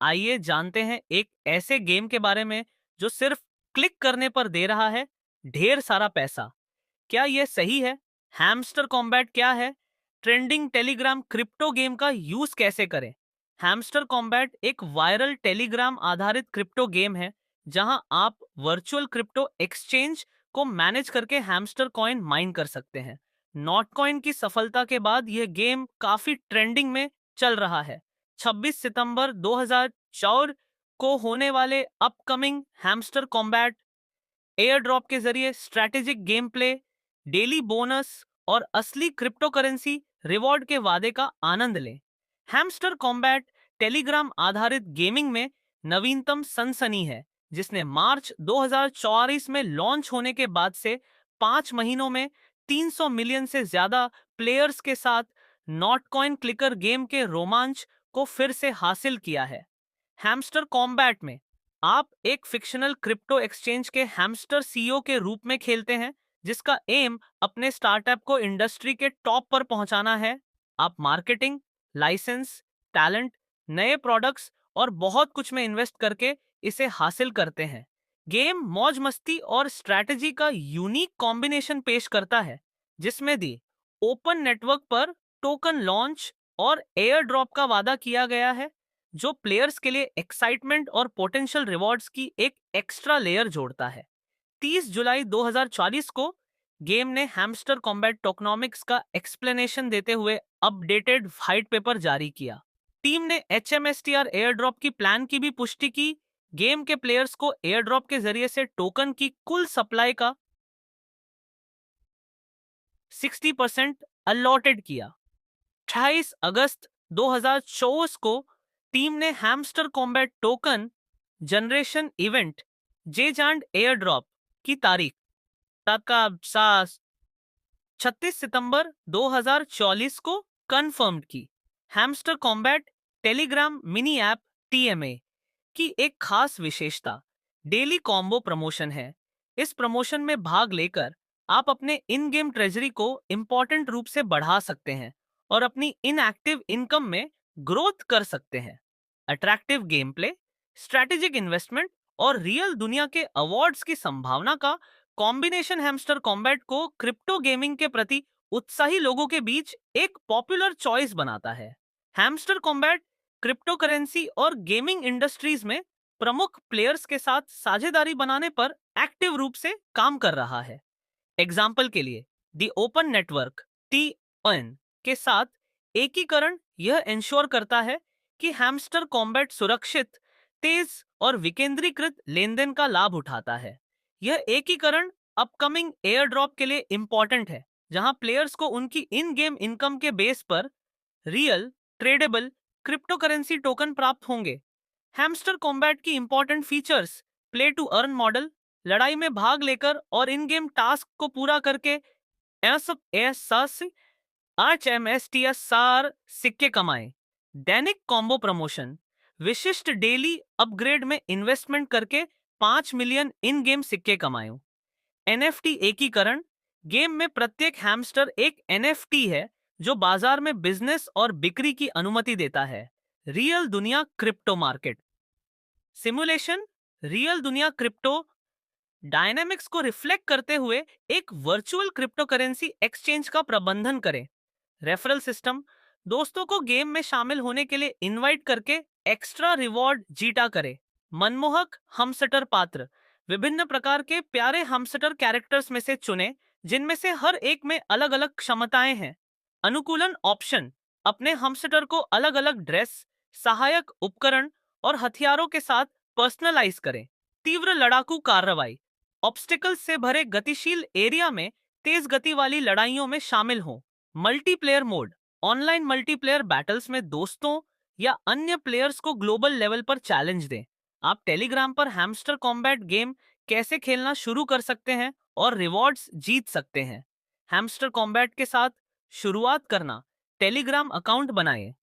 आइए जानते हैं एक ऐसे गेम के बारे में जो सिर्फ क्लिक करने पर दे रहा है ढेर सारा पैसा। क्या यह सही है? हैमस्टर कॉम्बैट क्या है? ट्रेंडिंग टेलीग्राम क्रिप्टो गेम का यूज कैसे करें? हैमस्टर कॉम्बैट एक वायरल टेलीग्राम आधारित क्रिप्टो गेम है जहां आप वर्चुअल क्रिप्टो एक्सचेंज को मैनेज करके हैमस्टर कॉइन माइन कर सकते हैं। नॉट कॉइन की सफलता के बाद यह गेम काफी ट्रेंडिंग में चल रहा है। 26 सितंबर 2004 को होने वाले upcoming hamster combat air drop के जरिए strategic game play, daily bonus और असली क्रिप्टो करेंसी रिवॉर्ड के वादे का आनंद लें। हैमस्टर कॉम्बैट टेलीग्राम आधारित गेमिंग में नवीनतम सनसनी है, जिसने मार्च 2024 में लॉन्च होने के बाद से 5 महीनों में 300 मिलियन से ज्यादा प्लेयर्स के साथ नॉट कॉइन क्लिकर गेम के रोमांच को फिर से हासिल किया है। हैमस्टर कॉम्बैट में आप एक फिक्शनल क्रिप्टो एक्सचेंज के हैमस्टर सीईओ के रूप में खेलते हैं, जिसका एम अपने स्टार्टअप को इंडस्ट्री के टॉप पर पहुंचाना है। आप मार्केटिंग, लाइसेंस, टैलेंट, नए प्रोडक्ट्स और बहुत कुछ में इन्वेस्ट करके इसे हासिल करते हैं। गेम मौज मस्ती और स्ट्रैटेजी का यूनिक कॉम्बिनेशन पेश करता है, जिसमें दी ओपन नेटवर्क पर टोकन लॉन्च और एयर ड्रॉप का वादा किया गया है, जो प्लेयर्स के लिए एक्साइटमेंट और पोटेंशियल रिवॉर्ड्स की एक एक्स्ट्रा लेयर जोड़ता है। 30 जुलाई 2024 को गेम ने हैमस्टर कॉम्बैट टोकनॉमिक्स का एक्सप्लेनेशन देते हुए अपडेटेड व्हाइट पेपर जारी किया। टीम ने HMSTR एयर ड्रॉप की प्लान की भी पुष्टि की। गेम के प्लेयर्स को एयर ड्रॉप के जरिए से टोकन की कुल सप्लाई का 60% अलॉटेड किया। 28 अगस्त 2024 को टीम ने Hamster Combat token generation event जेजांड एयर ड्रॉप की तारीख तक 36 सितंबर 2024 को कंफर्म की। Hamster Combat Telegram mini app TMA की एक खास विशेषता डेली कॉम्बो प्रमोशन है। इस प्रमोशन में भाग लेकर आप अपने इन गेम ट्रेजरी को इंपॉर्टेंट रूप से बढ़ा सकते हैं और अपनी इनएक्टिव इनकम में ग्रोथ कर सकते हैं। Attractive game play, strategic investment और रियल दुनिया के अवार्ड्स की संभावना का कॉम्बिनेशन हैमस्टर कॉम्बैट को क्रिप्टो गेमिंग के प्रति उत्साही लोगों के बीच एक पॉपुलर चॉइस बनाता है। हैमस्टर कॉम्बैट क्रिप्टो करेंसी और गेमिंग इंडस्ट्रीज में प्रमुख प्लेयर्स के साथ साझेदारी बनाने पर एक्टिव रूप से काम कर रहा है। एग्जाम्पल के लिए दी ओपन नेटवर्क TON के साथ एकीकरण यह इंश्योर करता है कि हैमस्टर कॉम्बैट सुरक्षित, तेज और विकेंद्रीकृत लेनदेन का लाभ उठाता है। यह एकीकरण अपकमिंग एयर ड्रॉप के लिए इंपॉर्टेंट है, जहां प्लेयर्स को उनकी इन गेम इनकम के बेस पर real tradable crypto currency token प्राप्त होंगे। हैमस्टर कॉम्बैट की important features play to earn model, लड़ाई में भाग लेकर और इन गेम टास्क को पूरा करके HMSTSR सिक्के कमाएं। दैनिक कॉम्बो प्रमोशन, विशिष्ट डेली अपग्रेड में इन्वेस्टमेंट करके 5 मिलियन इन गेम सिक्के कमाएं। NFT एकीकरण, गेम में प्रत्येक हैमस्टर एक NFT है जो बाजार में बिजनेस और बिक्री की अनुमति देता है। रियल दुनिया क्रिप्टो मार्केट सिमुलेशन, रियल दुनिया क्रिप्टो डायनेमिक्स को रिफ्लेक्ट करते हुए एक वर्चुअल क्रिप्टो करेंसी एक्सचेंज का प्रबंधन करें। रेफरल सिस्टम, दोस्तों को गेम में शामिल होने के लिए इनवाइट करके एक्स्ट्रा रिवॉर्ड जीता करे। मनमोहक हमस्टर पात्र, विभिन्न प्रकार के प्यारे हमस्टर कैरेक्टर्स में से चुने, जिनमें से हर एक में अलग अलग क्षमताएं हैं। अनुकूलन ऑप्शन, अपने हमस्टर को अलग अलग ड्रेस, सहायक उपकरण और हथियारों के साथ पर्सनलाइज करें। तीव्र लड़ाकू कार्रवाई, ऑब्स्टिकल्स से भरे गतिशील एरिया में तेज गति वाली लड़ाइयों में शामिल हों। Multiplayer mode, online multiplayer battles में दोस्तों या अन्य प्लेयर्स को ग्लोबल लेवल पर चैलेंज दें। आप टेलीग्राम पर हैमस्टर कॉम्बैट गेम कैसे खेलना शुरू कर सकते हैं और रिवॉर्ड्स जीत सकते हैं। हैमस्टर कॉम्बैट के साथ शुरुआत करना, टेलीग्राम अकाउंट बनाएं।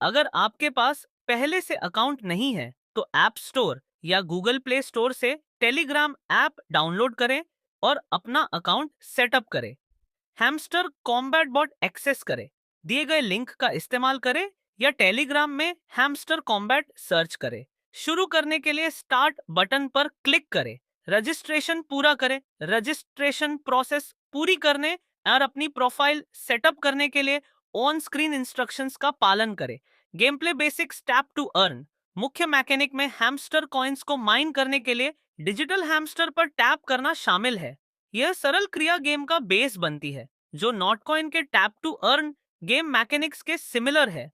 अगर आपके पास पहले से अकाउंट नहीं है तो ऐप स्टोर या गूगल प्ले स्टोर से टेलीग्राम ऐप डाउनलोड करें और अपना अकाउंट सेटअप करें। हैमस्टर कॉम्बैट बॉट एक्सेस करें, दिए गए लिंक का इस्तेमाल करें या टेलीग्राम में हैमस्टर कॉम्बैट सर्च करें। शुरू करने के लिए स्टार्ट बटन पर क्लिक करें। रजिस्ट्रेशन पूरा करें। रजिस्ट्रेशन प्रोसेस पूरी करने और अपनी प्रोफाइल सेटअप करने के लिए ऑन स्क्रीन इंस्ट्रक्शंस का पालन करें। Game play basics tap to earn. मुख्य मैकेनिक में हैमस्टर कॉइन्स को माइन करने के लिए डिजिटल हैमस्टर पर टैप करना शामिल है। यह सरल क्रिया गेम का बेस बनती है, जो नॉट कॉइन के tap to earn game mechanics के सिमिलर है।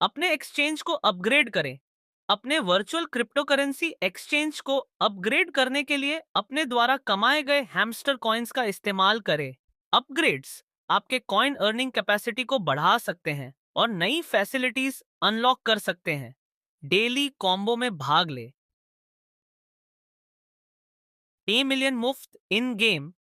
अपने एक्सचेंज को अपग्रेड करें। अपने वर्चुअल क्रिप्टो करेंसी एक्सचेंज को अपग्रेड करने के लिए अपने द्वारा कमाए गए हैमस्टर कॉइन्स का इस्तेमाल करें। अपग्रेड्स आपके कॉइन अर्निंग कैपेसिटी को बढ़ा सकते हैं और नई फैसिलिटीज अनलॉक कर सकते हैं। डेली कॉम्बो में भाग ले। 10 मिलियन मुफ्त इन गेम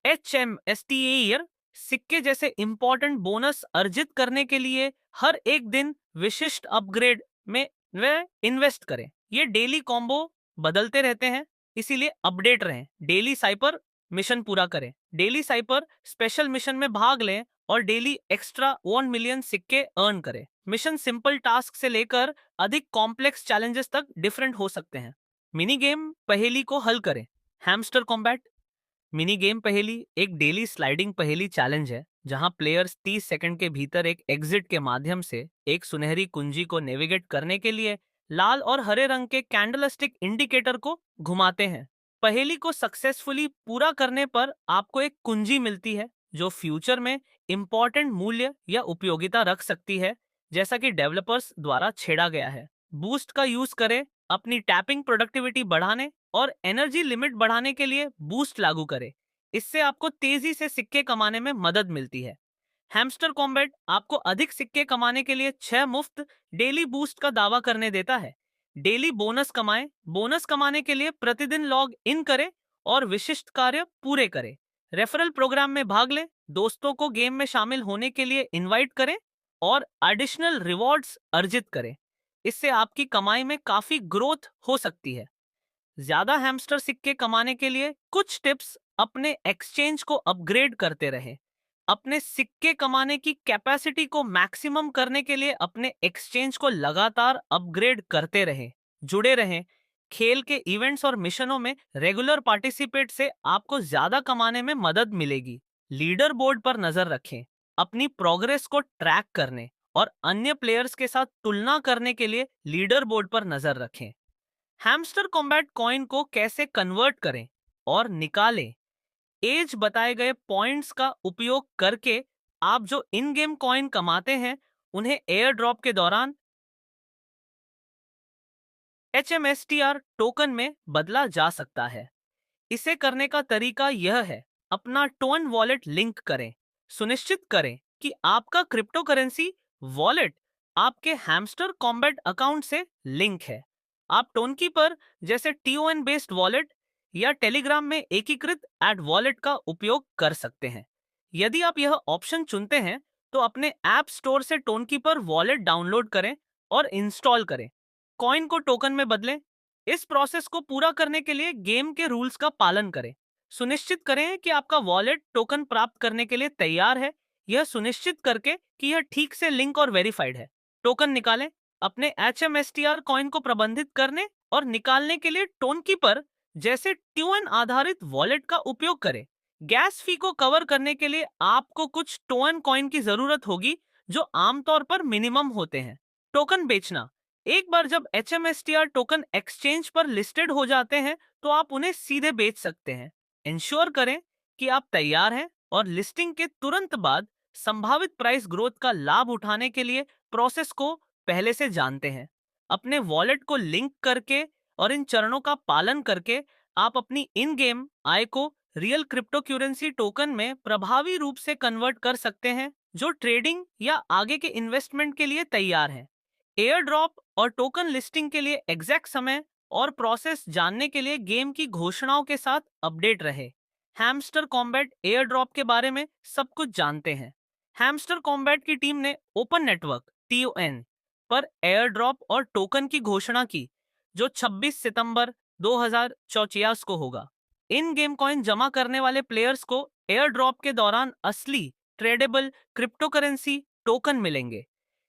HMSTER सिक्के जैसे इंपॉर्टेंट बोनस अर्जित करने के लिए हर एक दिन विशिष्ट अपग्रेड में वे इन्वेस्ट करें। ये डेली कॉम्बो बदलते रहते हैं, इसीलिए अपडेट रहें। डेली साइपर मिशन पूरा करें। डेली साइपर स्पेशल मिशन में भाग लें और डेली एक्स्ट्रा 1 मिलियन सिक्के अर्न करें। मिशन सिंपल टास्क से लेकर अधिक कॉम्प्लेक्स चैलेंजेस तक डिफरेंट हो सकते हैं। मिनी गेम पहेली को हल करें। हैमस्टर कॉम्बैट मिनी गेम पहेली एक डेली स्लाइडिंग पहेली चैलेंज है, जहां प्लेयर्स 30 सेकंड के भीतर एक एग्जिट के माध्यम से एक सुनहरी कुंजी को नेविगेट करने के लिए लाल और हरे रंग के कैंडलस्टिक इंडिकेटर को घुमाते हैं। पहेली को सक्सेसफुली पूरा करने पर आपको एक कुंजी मिलती है, जो फ्यूचर में इंपॉर्टेंट मूल्य या उपयोगिता रख सकती है, जैसा कि डेवलपर्स द्वारा छेड़ा गया है। बूस्ट का यूज करें। अपनी टैपिंग प्रोडक्टिविटी बढ़ाने और एनर्जी लिमिट बढ़ाने के लिए बूस्ट लागू करें। इससे आपको तेजी से सिक्के कमाने में मदद मिलती है। हैमस्टर कॉम्बैट आपको अधिक सिक्के कमाने के लिए 6 मुफ्त डेली बूस्ट का दावा करने देता है। डेली बोनस कमाएं। बोनस कमाने के लिए प्रतिदिन लॉग इन करें और विशिष्ट कार्य पूरे करें। रेफरल प्रोग्राम में भाग लें। दोस्तों को गेम में शामिल होने के लिए इनवाइट करें और एडिशनल रिवॉर्ड्स अर्जित करें। इससे आपकी कमाई में काफी ग्रोथ हो सकती है। ज्यादा हैमस्टर सिक्के कमाने के लिए कुछ टिप्स। अपने एक्सचेंज को अपग्रेड करते रहें। अपने सिक्के कमाने की कैपेसिटी को मैक्सिमम करने के लिए अपने एक्सचेंज को लगातार अपग्रेड करते रहें। जुड़े रहें। खेल के इवेंट्स और मिशनों में रेगुलर पार्टिसिपेट से आपको ज्यादा कमाने में मदद मिलेगी। लीडर बोर्ड पर नजर रखें। अपनी प्रोग्रेस को ट्रैक करने और अन्य प्लेयर्स के साथ तुलना करने के लिए लीडर बोर्ड पर नजर रखें। हैमस्टर कॉम्बैट कॉइन को कैसे कन्वर्ट करें और निकालें। एज बताए गए पॉइंट्स का उपयोग करके आप जो इन गेम कॉइन कमाते हैं, उन्हें एयर ड्रॉप के दौरान HMSTR टोकन में बदला जा सकता है। इसे करने का तरीका यह है। अपना टोन वॉलेट लिंक करें। सुनिश्चित करें कि आपका क्रिप्टो करेंसी वॉलेट आपके हैमस्टर कॉम्बैट अकाउंट से लिंक है। आप टोनकी पर जैसे TON बेस्ड वॉलेट या टेलीग्राम में एकीकृत एड वॉलेट का उपयोग कर सकते हैं। यदि आप यह ऑप्शन चुनते हैं, तो अपने ऐप स्टोर से टोनकी पर वॉलेट डाउनलोड करें और इंस्टॉल करें। कॉइन को टोकन में बदलें। इस प्रोसेस को पूरा करने के लिए गेम के रूल्स का पालन करें। सुनिश्चित करें कि आपका वॉलेट टोकन प्राप्त करने के लिए तैयार है, यह सुनिश्चित करके कि यह ठीक से लिंक और वेरीफाइड है। टोकन निकालें। अपने HMSTR कॉइन को प्रबंधित करने और निकालने के लिए टोनकी पर जैसे टोन आधारित वॉलेट का उपयोग करें। गैस फी को कवर करने के लिए आपको कुछ टोन कॉइन की जरूरत होगी, जो आमतौर पर मिनिमम होते हैं। टोकन बेचना। एक बार जब HMSTR टोकन एक्सचेंज पर लिस्टेड हो जाते हैं, तो आप उन्हें सीधे बेच सकते हैं। इंश्योर करें कि आप तैयार हैं और लिस्टिंग के तुरंत बाद संभावित प्राइस ग्रोथ का लाभ उठाने के लिए प्रोसेस को पहले से जानते हैं। अपने वॉलेट को लिंक करके और इन चरणों का पालन करके आप अपनी इन गेम आय को रियल क्रिप्टो करेंसी टोकन में प्रभावी रूप से कन्वर्ट कर सकते हैं, जो ट्रेडिंग या आगे के इन्वेस्टमेंट के लिए तैयार हैं। एयर ड्रॉप और टोकन लिस्टिंग के लिए एग्जैक्ट समय और प्रोसेस जानने के लिए गेम की घोषणाओं के साथ अपडेट रहे। हैमस्टर कॉम्बैट एयर ड्रॉप के बारे में सब कुछ जानते हैं। हैमस्टर कॉम्बैट की टीम ने ओपन नेटवर्क TON पर एयर ड्रॉप और टोकन की घोषणा की, जो 26 सितंबर 2024 को होगा। इन गेम कॉइन जमा करने वाले प्लेयर्स को एयर ड्रॉप के दौरान असली ट्रेडेबल क्रिप्टो करेंसी टोकन मिलेंगे।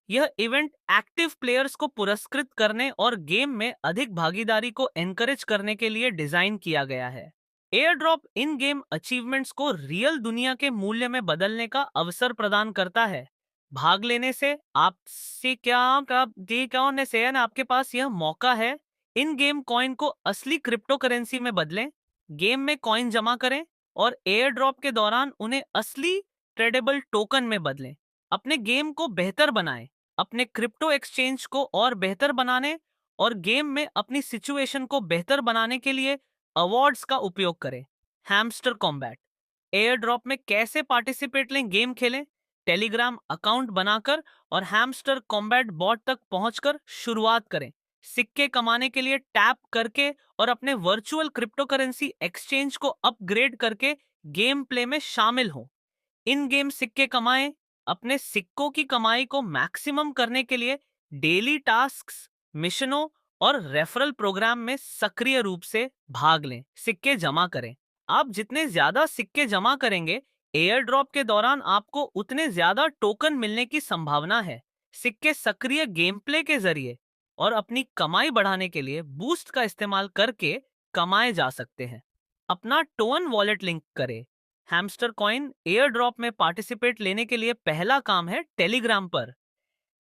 यह इवेंट एक्टिव प्लेयर्स को पुरस्कृत करने और गेम में अधिक भागीदारी को एनकरेज करने के लिए डिजाइन किया गया है। Air drop in game achievements को रियल दुनिया के मूल्य में बदलने का अवसर प्रदान करता है। भाग लेने से आपसे क्या होने से है ना, आपके पास यह मौका है इन गेम कॉइन को असली क्रिप्टो करेंसी में बदलें, गेम में कॉइन जमा करें और एयर ड्रॉप के दौरान उन्हें असली ट्रेडेबल टोकन में बदलें। अपने गेम को बेहतर बनाएं, अपने क्रिप्टो एक्सचेंज को और बेहतर बनाने और गेम में अपनी सिचुएशन को बेहतर बनाने के लिए अवार्ड्स का उपयोग करें। हैमस्टर कॉम्बैट एयर ड्रॉप में कैसे पार्टिसिपेट लें, गेम खेलें, टेलीग्राम अकाउंट बनाकर और हैमस्टर कॉम्बैट बॉट तक पहुंचकर शुरुआत करें। सिक्के कमाने के लिए टैप करके और अपने वर्चुअल क्रिप्टो करेंसी एक्सचेंज को अपग्रेड करके गेम प्ले में शामिल हो। इन गेम सिक्के कमाएं। अपने सिक्कों की कमाई को मैक्सिमम करने के लिए डेली टास्क्स, मिशनों और रेफरल प्रोग्राम में सक्रिय रूप से भाग लें। सिक्के जमा करें। आप जितने ज्यादा सिक्के जमा करेंगे, एयर ड्रॉप के दौरान आपको उतने ज्यादा टोकन मिलने की संभावना है। सिक्के सक्रिय गेम प्ले के जरिए और अपनी कमाई बढ़ाने के लिए बूस्ट का इस्तेमाल करके कमाए जा सकते हैं। अपना टोन वॉलेट लिंक करें। हैमस्टर कॉइन एयर ड्रॉप में पार्टिसिपेट लेने के लिए पहला काम है टेलीग्राम पर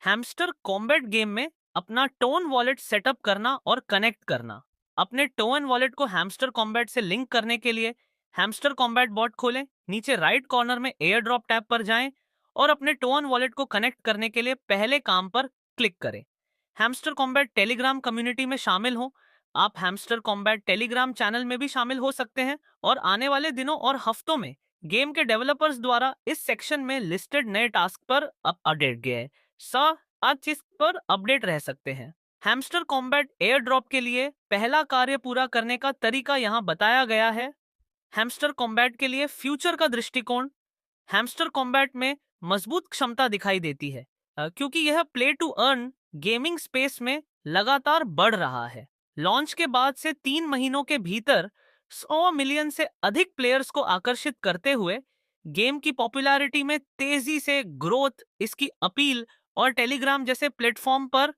हैमस्टर कॉम्बैट गेम में अपना टोन वॉलेट सेटअप करना और कनेक्ट करना। अपने टोन वॉलेट को हैमस्टर कॉम्बैट से लिंक करने के लिए हैमस्टर कॉम्बैट बॉट खोलें, नीचे राइट कॉर्नर में एयर ड्रॉप टैब पर जाएं और अपने टोन वॉलेट को कनेक्ट करने के लिए पहले काम पर क्लिक करें। हैमस्टर कॉम्बैट टेलीग्राम कम्युनिटी में शामिल हो। आप हैमस्टर कॉम्बैट टेलीग्राम चैनल में भी शामिल हो सकते हैं और आने वाले दिनों और हफ्तों में गेम के डेवलपर्स द्वारा इस सेक्शन में लिस्टेड नए टास्क पर अपडेट गए आज इस पर अपडेट रह सकते हैं। हैमस्टर कॉम्बैट एयर ड्रॉप के लिए पहला कार्य पूरा करने का तरीका यहाँ बताया गया है। हैमस्टर कॉम्बैट के लिए फ्यूचर का दृष्टिकोण। हैमस्टर कॉम्बैट में मजबूत क्षमता दिखाई देती है क्योंकि यह play to earn gaming space में लगातार बढ़ रहा है। लॉन्च के बाद से 3 महीनों के भीतर 100 मिलियन से अधिक प्लेयर्स को आकर्षित करते हुए गेम की पॉपुलैरिटी में तेजी से ग्रोथ, इसकी अपील और टेलीग्राम जैसे प्लेटफॉर्म पर